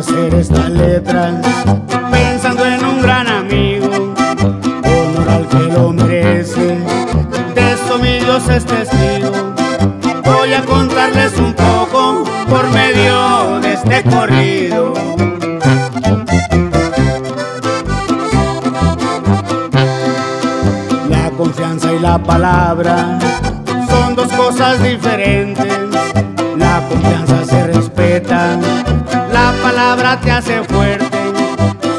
hacer estas letras pensando en un gran amigo, honor al que lo merece, de esto mi Dios es testigo. Voy a contarles un poco por medio de este corrido. La confianza y la palabra son dos cosas diferentes. La confianza se respeta, la palabra te hace fuerte.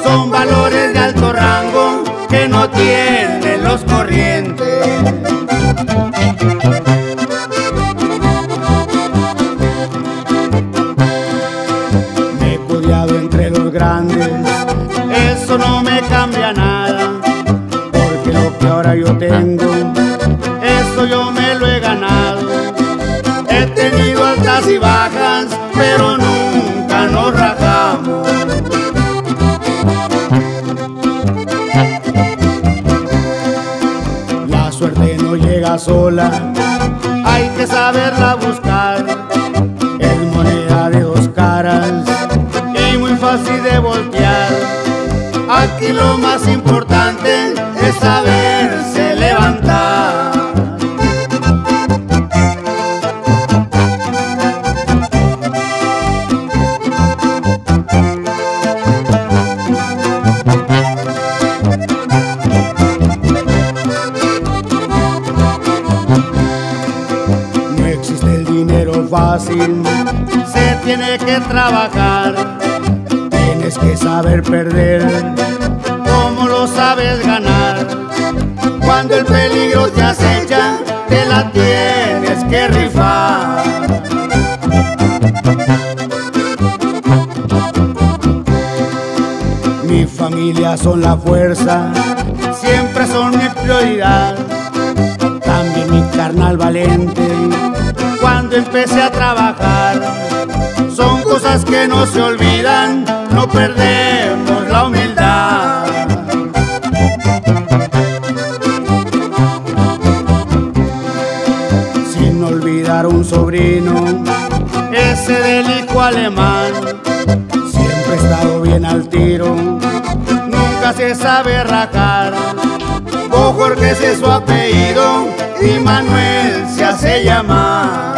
Son valores de alto rango que no tienen los corrientes. Me he codiado entre los grandes, eso no me cambia nada, porque lo que ahora yo tengo, eso yo me lo he ganado. He tenido altas y bajas, pero nunca nos rajamos. La suerte no llega sola, hay que saberla buscar. Es moneda de dos caras y muy fácil de voltear. Aquí lo más importante es saberse levantar. No existe el dinero fácil, se tiene que trabajar. Tienes que saber perder como lo sabes ganar. Cuando el peligro te acecha, te la tienes que rifar. Mi familia son la fuerza, siempre son mi prioridad. También mi carnal valente, cuando empecé a trabajar. Son cosas que no se olvidan, no perdemos la humildad. Sin olvidar un sobrino, ese del hijo alemán. Siempre he estado bien al tiro, nunca se sabe rajar. Jorge es su apellido y Manuel se hace llamar.